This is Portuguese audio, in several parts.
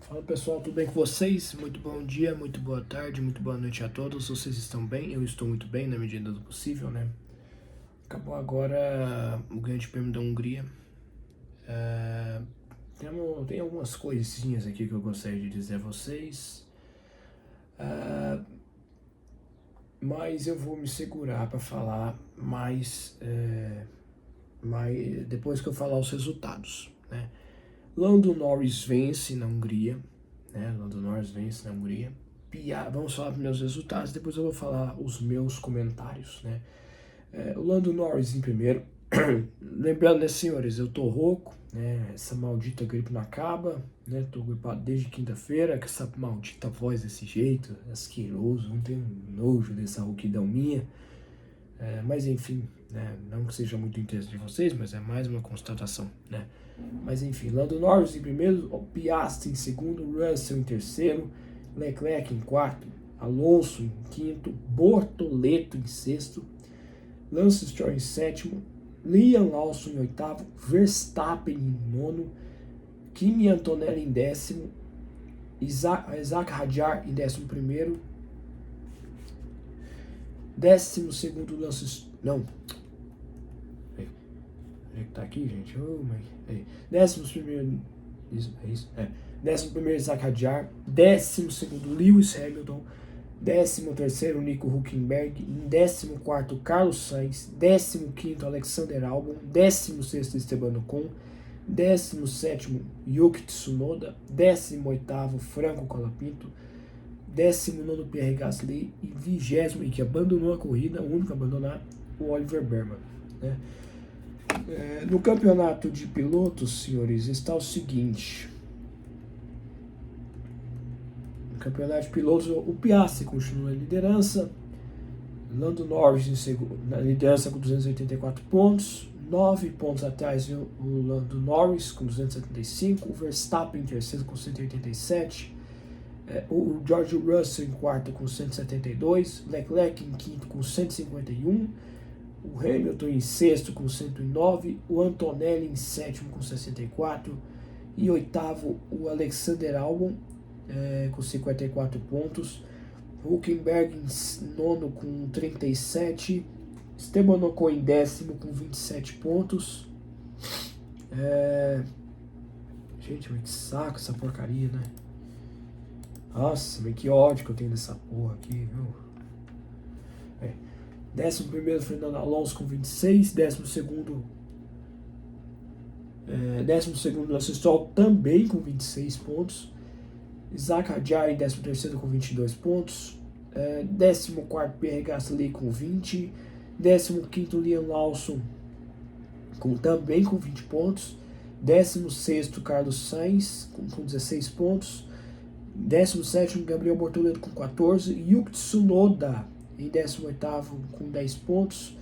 Fala pessoal, tudo bem com vocês? Muito bom dia, muito boa tarde, muito boa noite a todos. Vocês estão bem? Eu estou muito bem na medida do possível, né? Acabou agora o Grande Prêmio da Hungria. Tem algumas coisinhas aqui que eu gostaria de dizer a vocês, mas eu vou me segurar para falar mais depois que eu falar os resultados, né? Lando Norris vence na Hungria, né? Lando Norris vence na Hungria. Vamos falar dos meus resultados, depois eu vou falar os meus comentários, né? O Lando Norris em primeiro. Lembrando, né, senhores, eu tô rouco, né? Essa maldita gripe não acaba, né? Tô gripado desde quinta-feira, com essa maldita voz desse jeito, asqueroso, não tenho nojo dessa rouquidão minha. Mas enfim, né? Não que seja muito interesse de vocês, mas é mais uma constatação, né? Mas enfim, Lando Norris em primeiro, Piastri em segundo, Russell em terceiro, Leclerc em quarto, Alonso em quinto, Bortoleto em sexto, Lance Stroll em sétimo, Liam Lawson em oitavo, Verstappen em nono, Kimi Antonelli em décimo, Isaac Hadjar em décimo primeiro, décimo segundo Lance... Não. Tá aqui, gente. Décimo primeiro... Décimo primeiro Isaac Hadjar, décimo segundo Lewis Hamilton, 13º Nico Hülkenberg, em 14º Carlos Sainz, 15º Alexander Albon, 16º Esteban Ocon, 17º Yuki Tsunoda, 18º Franco Colapinto, 19º Pierre Gasly e 20º, e que abandonou a corrida, o único a abandonar, o Oliver Berman, né? No campeonato de pilotos, senhores, está o seguinte. No campeonato de pilotos, o Piastri continua na liderança, Lando Norris na liderança com 284 pontos, 9 pontos atrás o Lando Norris com 275, o Verstappen em terceiro com 187, o George Russell em quarto com 172, Leclerc em quinto com 151, o Hamilton em sexto com 109, o Antonelli em sétimo com 64 e oitavo o Alexander Albon com 54 pontos, Hülkenberg em nono com 37, Esteban Ocon em décimo com 27 pontos. Gente, mas que saco essa porcaria, né? Nossa, mas que ódio que eu tenho dessa porra aqui, viu? 11º Fernando Alonso com 26, 12º Lance Stroll também com 26 pontos, Isaac Hadjar em 13º com 22 pontos, 14º Pierre Gasly com 20, 15º Liam Lawson também com 20 pontos, 16º Carlos Sainz com 16 pontos, 17º Gabriel Bortoleto com 14, Yuki Tsunoda em 18º com 10 pontos,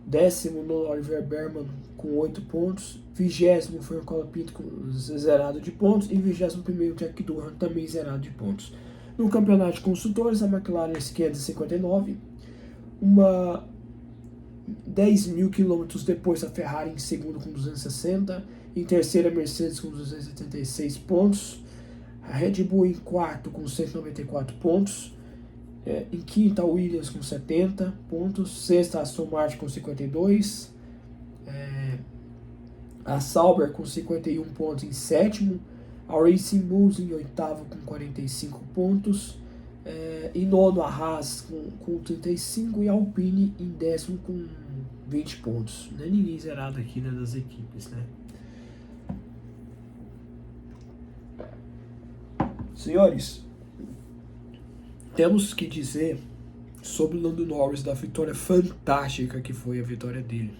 19º Oliver Berman com 8 pontos, 20º Franco Colapinto com zerado de pontos e 21º Jack Durham também zerado de pontos. No campeonato de construtores, a McLaren 559, 10.000 quilômetros depois a Ferrari em segundo com 260, em terceira a Mercedes com 276 pontos, a Red Bull em quarto com 194 pontos, em quinta a Williams com 70 pontos, sexta a Aston Martin com 52, a Sauber com 51 pontos em sétimo, a Racing Bulls em oitavo com 45 pontos, em nono a Haas com 35 e a Alpine em décimo com 20 pontos. Não é ninguém zerado aqui, né, das equipes, né? Senhores, temos que dizer sobre o Lando Norris, da vitória fantástica que foi a vitória dele.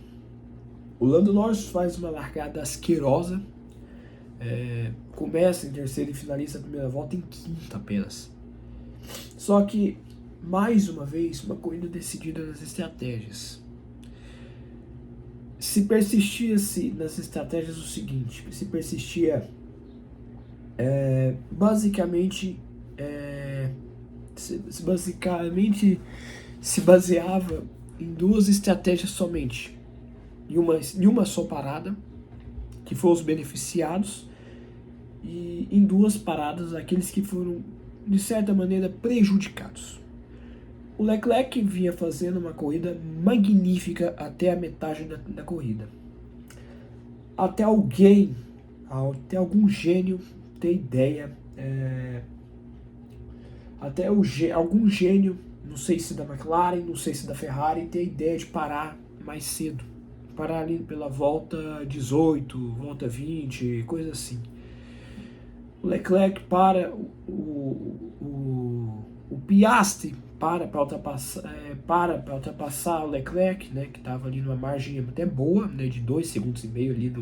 O Lando Norris faz uma largada asquerosa, começa em terceiro e finaliza a primeira volta em quinta apenas. Só que, mais uma vez, uma corrida decidida nas estratégias. Se persistia-se nas estratégias o seguinte, se persistia basicamente se baseava em duas estratégias somente, em uma só parada, que foram os beneficiados, e em 2 paradas aqueles que foram, de certa maneira, prejudicados. O Leclerc vinha fazendo uma corrida magnífica até a metade da corrida. Até algum gênio ter ideia, algum gênio, não sei se da McLaren, não sei se da Ferrari, ter ideia de parar mais cedo. Parar ali pela volta 18, volta 20, coisa assim. O Leclerc para, o Piastri para ultrapassar o Leclerc, né, que estava ali numa margem até boa, né, de 2,5 segundos ali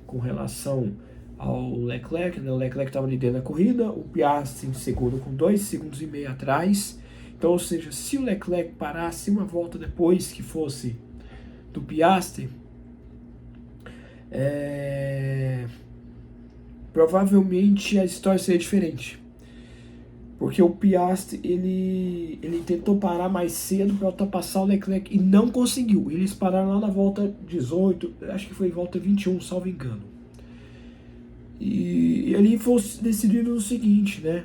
com relação ao Leclerc, né? O Leclerc estava liderando a corrida, o Piastri em segundo com 2,5 segundos atrás. Então, ou seja, se o Leclerc parasse uma volta depois que fosse do Piastri, provavelmente a história seria diferente. Porque o Piastri, ele tentou parar mais cedo para ultrapassar o Leclerc e não conseguiu. Eles pararam lá na volta 18, acho que foi volta 21, salvo engano. E ali foi decidido o seguinte, né?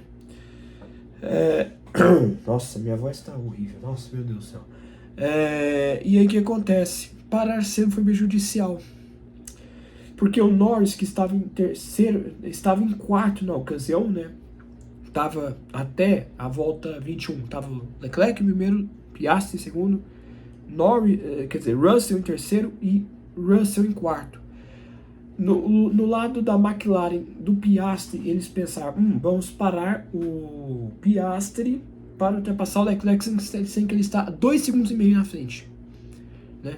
Nossa, minha voz tá horrível. Nossa, meu Deus do céu. E aí o que acontece? Parar cedo foi prejudicial. Porque o Norris, que estava em terceiro, estava em quarto na ocasião, né? Estava até a volta 21. Estava Leclerc em primeiro, Piastri em segundo, Russell em terceiro e Russell em quarto. No lado da McLaren, do Piastri, eles pensaram, vamos parar o Piastri para ultrapassar o Leclerc sem que ele está 2,5 segundos na frente, né?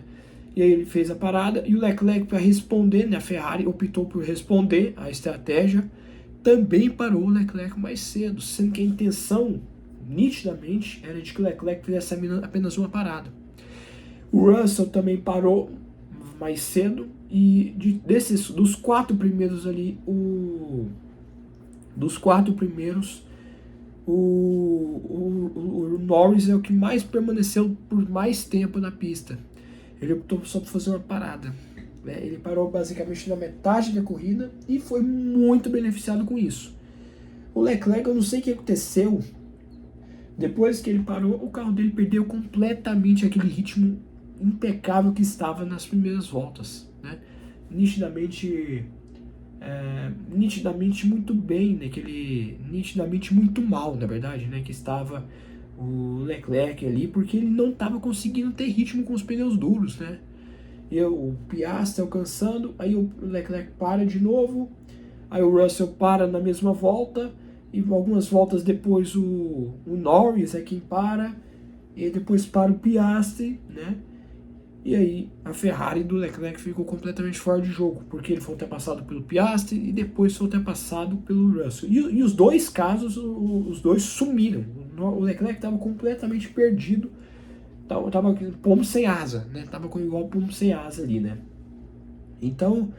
E aí ele fez a parada e o Leclerc, para responder, né, a Ferrari optou por responder a estratégia, também parou o Leclerc mais cedo, sendo que a intenção, nitidamente, era de que o Leclerc fizesse apenas uma parada. O Russell também parou mais cedo, e dos 4 primeiros ali, o Norris é o que mais permaneceu por mais tempo na pista. Ele optou só por fazer uma parada. Ele parou basicamente na metade da corrida e foi muito beneficiado com isso. O Leclerc, eu não sei o que aconteceu. Depois que ele parou, o carro dele perdeu completamente aquele ritmo impecável que estava nas primeiras voltas, né? Nitidamente muito bem, né? Nitidamente muito mal, na verdade, né? Que estava o Leclerc ali, porque ele não estava conseguindo ter ritmo com os pneus duros, né? E o Piastri alcançando, aí o Leclerc para de novo, aí o Russell para na mesma volta, e algumas voltas depois o Norris é quem para, e depois para o Piastri, né? E aí a Ferrari do Leclerc ficou completamente fora de jogo, porque ele foi ultrapassado pelo Piastri e depois foi ultrapassado pelo Russell. E os dois casos, os dois sumiram. O Leclerc estava completamente perdido, tava pombo sem asa, né? Tava com igual pombo sem asa ali, né? Então,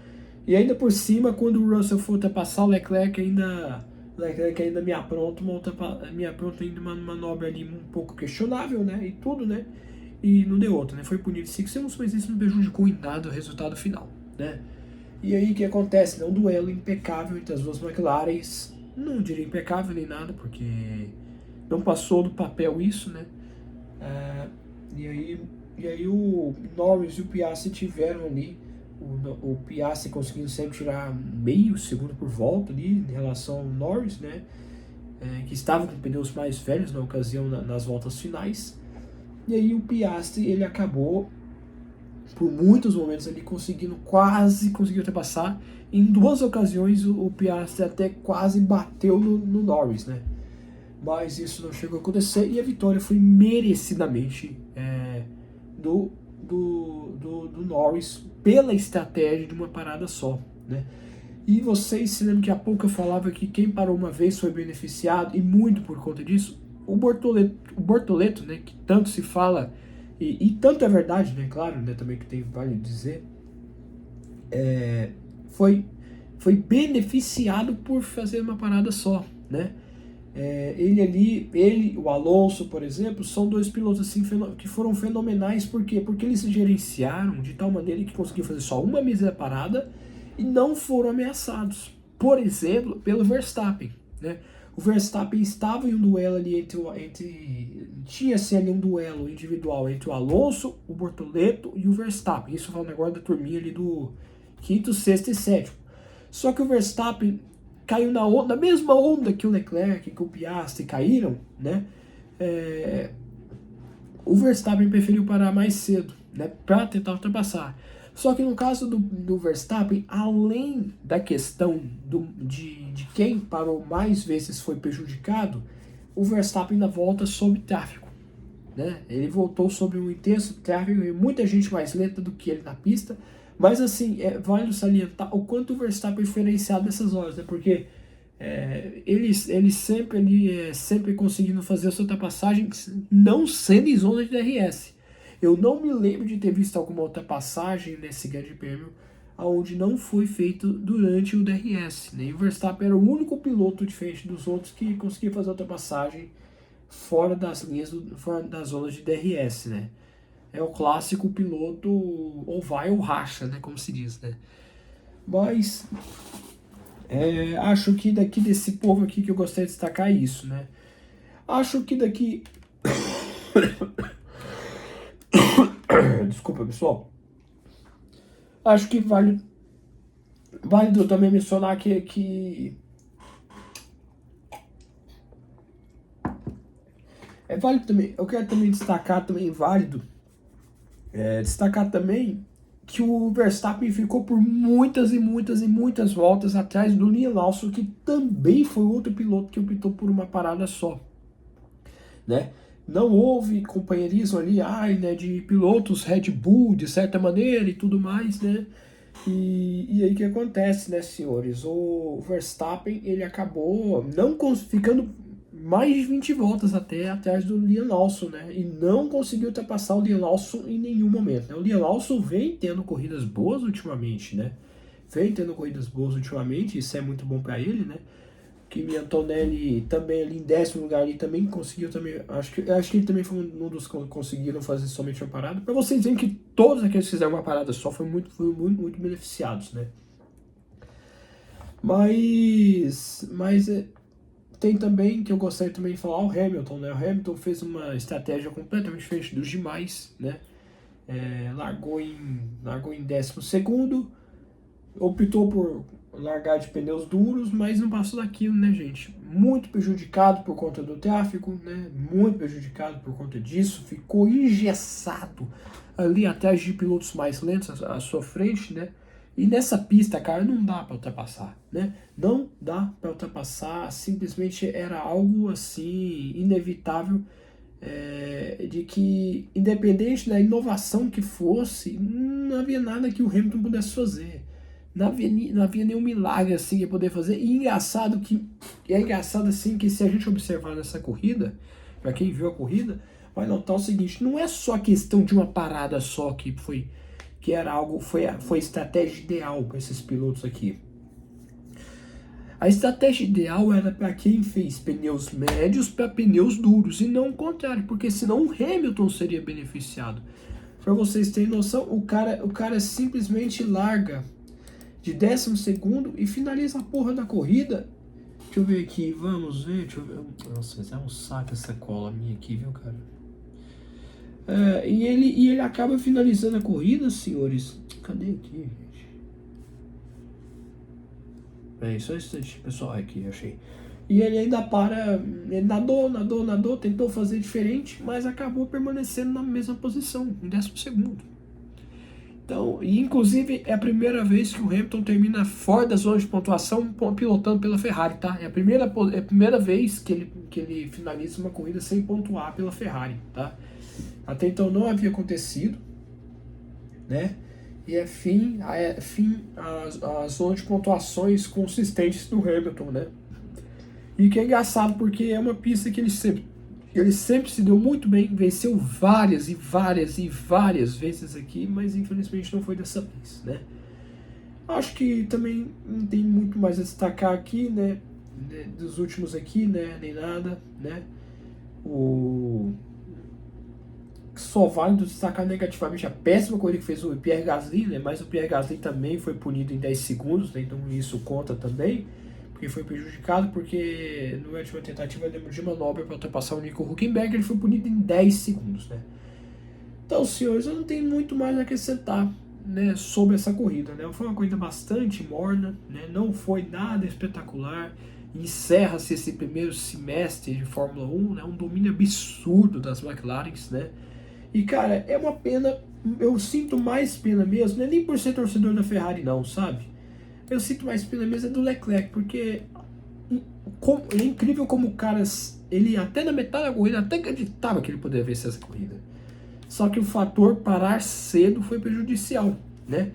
e ainda por cima, quando o Russell for ultrapassar o Leclerc ainda me apronta uma manobra ali um pouco questionável, né? E tudo, né? E não deu outra, né? Foi punido 5 segundos, mas isso não prejudicou em nada o resultado final, né? E aí o que acontece? Né? Um duelo impecável entre as duas McLarens. Não diria impecável nem nada, porque não passou do papel isso, né? E aí o Norris e o Piastri tiveram ali, o Piastri conseguindo sempre tirar meio segundo por volta ali em relação ao Norris, né? Que estava com pneus mais velhos na ocasião, nas voltas finais. E aí o Piastri, ele acabou por muitos momentos ali quase conseguiu ultrapassar. Em 2 ocasiões o Piastri até quase bateu no Norris, né? Mas isso não chegou a acontecer e a vitória foi merecidamente do Norris pela estratégia de uma parada só, né? E vocês se lembram que há pouco eu falava que quem parou uma vez foi beneficiado, e muito por conta disso? O Bortoleto, né, que tanto se fala, e tanto é verdade, né, claro, né, também que vale dizer, foi beneficiado por fazer uma parada só, né? O Alonso, por exemplo, são 2 pilotos assim, que foram fenomenais. Por quê? Porque eles se gerenciaram de tal maneira que conseguiram fazer só uma mísera parada e não foram ameaçados. por exemplo, pelo Verstappen, né? O Verstappen estava em um duelo ali tinha-se ali um duelo individual entre o Alonso, o Bortoleto e o Verstappen. Isso falando agora da turminha ali do quinto, sexto e sétimo. Só que o Verstappen caiu na mesma onda que o Leclerc, que o Piastri caíram, né? O Verstappen preferiu parar mais cedo, né, para tentar ultrapassar. Só que no caso do Verstappen, além da questão de quem parou mais vezes foi prejudicado, o Verstappen ainda volta sob tráfego. Né? Ele voltou sobre um intenso tráfego e muita gente mais lenta do que ele na pista. Mas assim, vale salientar o quanto o Verstappen é diferenciado nessas horas, né? Porque ele sempre conseguindo fazer a sua ultrapassagem não sendo em zona de DRS. Eu não me lembro de ter visto alguma ultrapassagem nesse grande prêmio onde não foi feito durante o DRS. Né? E o Verstappen era o único piloto diferente dos outros que conseguia fazer a ultrapassagem fora das linhas, fora das zonas de DRS. Né? É o clássico piloto ou vai ou racha, né? Como se diz. Né? Mas acho que daqui desse povo aqui que eu gostaria de destacar é isso. Né? Acho que daqui... Desculpa, pessoal. Acho que válido também mencionar que é válido também. Eu quero também destacar também destacar também que o Verstappen ficou por muitas voltas atrás do Liam Lawson, que também foi outro piloto que optou por uma parada só, né? Não houve companheirismo ali, né, de pilotos Red Bull, de certa maneira e tudo mais, né? E aí o que acontece, né, senhores? O Verstappen, ele acabou ficando mais de 20 voltas até atrás do Liam Lawson, né? E não conseguiu ultrapassar o Liam Lawson em nenhum momento, né? O Liam Lawson vem tendo corridas boas ultimamente, né? Isso é muito bom para ele, né? Kimi Antonelli também ali em 10º lugar ali também conseguiu também, acho que ele também foi um dos que conseguiram fazer somente uma parada. Para vocês verem que todos aqueles que fizeram uma parada só foram muito beneficiados, né? Mas tem também, que eu gostaria também de falar, o Hamilton, né? O Hamilton fez uma estratégia completamente diferente dos demais, né? Largou em 12º, optou por largar de pneus duros, mas não passou daquilo, né, gente? Muito prejudicado por conta do tráfego, né? Muito prejudicado por conta disso, ficou engessado ali atrás de pilotos mais lentos à sua frente, né? E nessa pista, cara, não dá para ultrapassar, né? Não dá para ultrapassar, simplesmente era algo assim inevitável, de que independente da inovação que fosse, não havia nada que o Hamilton pudesse fazer. Não havia nenhum milagre assim que poder fazer. E é engraçado assim que se a gente observar nessa corrida, para quem viu a corrida, vai notar o seguinte: não é só questão de uma parada só foi estratégia ideal para esses pilotos aqui. A estratégia ideal era para quem fez pneus médios para pneus duros e não o contrário, porque senão o Hamilton seria beneficiado. Para vocês terem noção, o cara simplesmente larga de 12º e finaliza a porra da corrida. Deixa eu ver aqui, vamos ver, deixa eu ver. Nossa, mas é um saco essa cola minha aqui, viu, cara? E ele acaba finalizando a corrida, senhores. Cadê aqui, gente? Só um instante, pessoal, aqui, achei. E ele ainda ele nadou, tentou fazer diferente, mas acabou permanecendo na mesma posição, em 12º. Então, e inclusive é a primeira vez que o Hamilton termina fora da zona de pontuação pilotando pela Ferrari, tá? É a primeira vez que ele finaliza uma corrida sem pontuar pela Ferrari, tá? Até então não havia acontecido, né? E fim a zona de pontuações consistentes do Hamilton, né? E que é engraçado porque é uma pista que ele sempre se deu muito bem, venceu várias vezes aqui, mas infelizmente não foi dessa vez, né? Acho que também não tem muito mais a destacar aqui, né? Dos últimos aqui, né? Nem nada, né? só vale destacar negativamente a péssima corrida que fez o Pierre Gasly, né? Mas o Pierre Gasly também foi punido em 10 segundos, né? Então isso conta também, porque foi prejudicado, porque na última tentativa de manobra para ultrapassar o Nico Hülkenberg, ele foi punido em 10 segundos, né? Então, senhores, eu não tenho muito mais a acrescentar, né, sobre essa corrida, né? Foi uma corrida bastante morna, né? Não foi nada espetacular. Encerra-se esse primeiro semestre de Fórmula 1, né? Um domínio absurdo das McLarens, né? E, cara, é uma pena, eu sinto mais pena mesmo, não é nem por ser torcedor da Ferrari não, sabe? Eu sinto mais pena mesmo é do Leclerc, porque é incrível como o cara, ele até na metade da corrida, até acreditava que ele poderia vencer essa corrida. Só que o fator parar cedo foi prejudicial, né?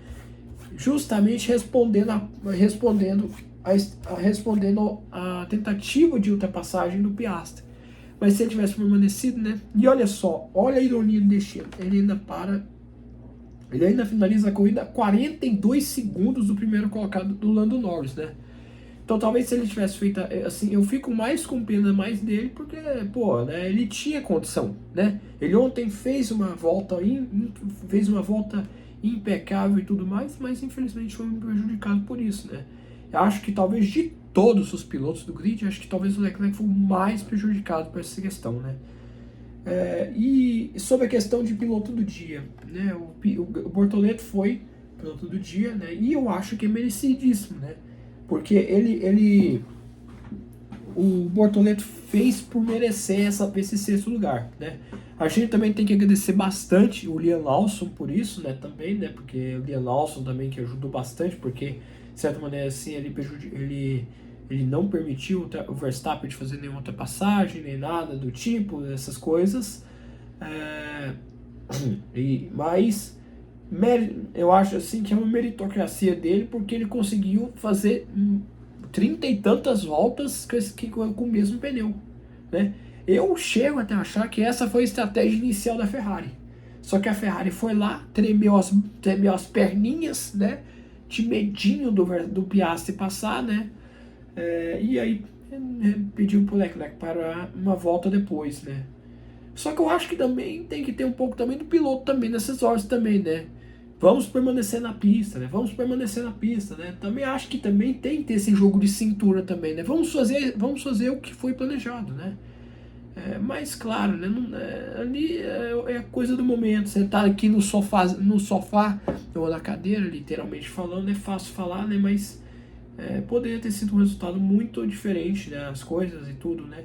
Justamente respondendo a tentativa de ultrapassagem do Piastri. Mas se ele tivesse permanecido, né? E olha só, olha a ironia do destino. Ele ainda finaliza a corrida a 42 segundos do primeiro colocado do Lando Norris, né? Então talvez se ele tivesse feito assim, eu fico mais com pena mais dele, porque, pô, né, ele tinha condição, né? Ele ontem fez uma volta impecável e tudo mais, mas infelizmente foi muito prejudicado por isso, né? Eu acho que talvez de todos os pilotos do grid, acho que talvez o Leclerc foi o mais prejudicado por essa questão, né? E sobre a questão de piloto do dia, né? O Bortoleto foi piloto do dia, né? E eu acho que é merecidíssimo, né? Porque o Bortoleto fez por merecer esse sexto lugar, né? A gente também tem que agradecer bastante o Liam Lawson por isso, né? Também, né? Porque o Liam Lawson também que ajudou bastante, porque de certa maneira assim ele não permitiu o Verstappen de fazer nenhuma ultrapassagem, nem nada do tipo, essas coisas. Mas eu acho assim que é uma meritocracia dele, porque ele conseguiu fazer 30 e tantas voltas com o mesmo pneu, né? Eu chego até a achar que essa foi a estratégia inicial da Ferrari. Só que a Ferrari foi lá, tremeu as perninhas, né? De medinho do Piastri passar, né? E aí pediu pro Leclerc parar uma volta depois, né? Só que eu acho que também tem que ter um pouco também do piloto também nessas horas também, né? Vamos permanecer na pista, né? Vamos permanecer na pista, né? Também acho que também tem que ter esse jogo de cintura também, né? Vamos fazer o que foi planejado, né? Mas claro, né? Ali é coisa do momento. Sentar aqui no sofá ou na cadeira, literalmente falando, é fácil falar, né? Mas poderia ter sido um resultado muito diferente, né? As coisas e tudo, né?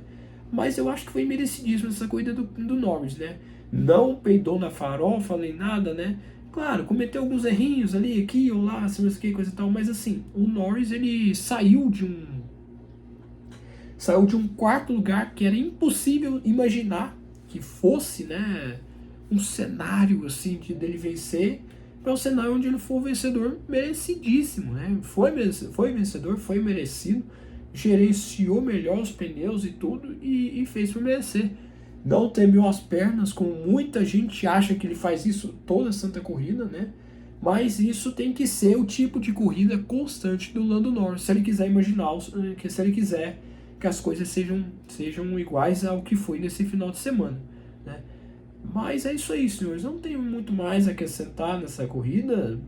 Mas eu acho que foi merecidíssimo essa corrida do Norris, né? Não peidou na farofa nem nada, né? Claro, cometeu alguns errinhos ali, aqui ou lá, assim, coisa e tal, mas assim, o Norris, ele saiu de um quarto lugar que era impossível imaginar que fosse, né, um cenário assim dele vencer, para um cenário onde ele foi o vencedor merecidíssimo, né? Foi vencedor, foi merecido, gerenciou melhor os pneus e tudo e fez por merecer. Não temeu as pernas, como muita gente acha que ele faz isso toda santa corrida, né? Mas isso tem que ser o tipo de corrida constante do Lando Norris, se ele quiser se ele quiser que as coisas sejam iguais ao que foi nesse final de semana, né? Mas é isso aí, senhores. Não tem muito mais a acrescentar nessa corrida.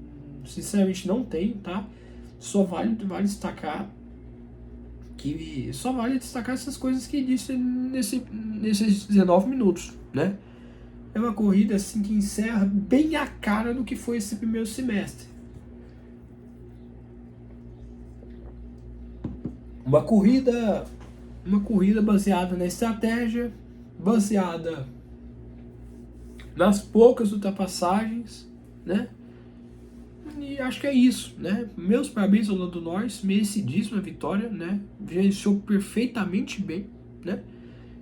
Sinceramente não tem, tá? Só vale destacar essas coisas que disse nesses 19 minutos, né? É uma corrida assim que encerra bem a cara do que foi esse primeiro semestre. Uma corrida baseada na estratégia, baseada nas poucas ultrapassagens, né? E acho que é isso, né? Meus parabéns ao Lando Norris, merecidíssima vitória, né? Gerenciou perfeitamente bem, né?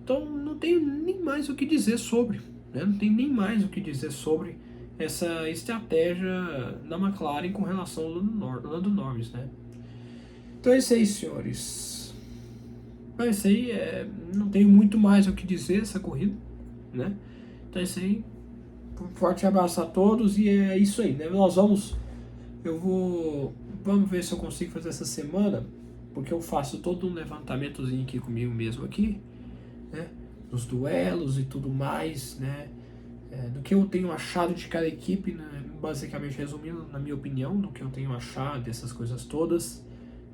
Então não tenho nem mais o que dizer sobre, né? Não tem nem mais o que dizer sobre essa estratégia da McLaren com relação ao Lando Norris, né? Então é isso aí, senhores. Então é isso aí, não tenho muito mais o que dizer essa corrida, né? Então é isso aí. Um forte abraço a todos e é isso aí, né? Vamos ver se eu consigo fazer essa semana, porque eu faço todo um levantamentozinho aqui comigo mesmo aqui, né? Os duelos e tudo mais, né? do que eu tenho achado de cada equipe, né? Basicamente resumindo, na minha opinião, do que eu tenho achado dessas coisas todas,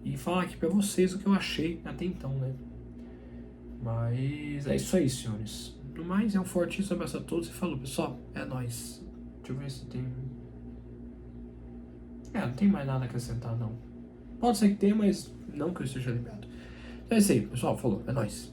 e falar aqui pra vocês o que eu achei até então, né? Mas é isso aí, senhores. No mais, é um fortíssimo abraço a todos e falou, pessoal, é nóis. Deixa eu ver se tem... não tem mais nada a acrescentar, não. Pode ser que tenha, mas não que eu esteja lembrado. Então é isso aí, pessoal, falou, é nóis.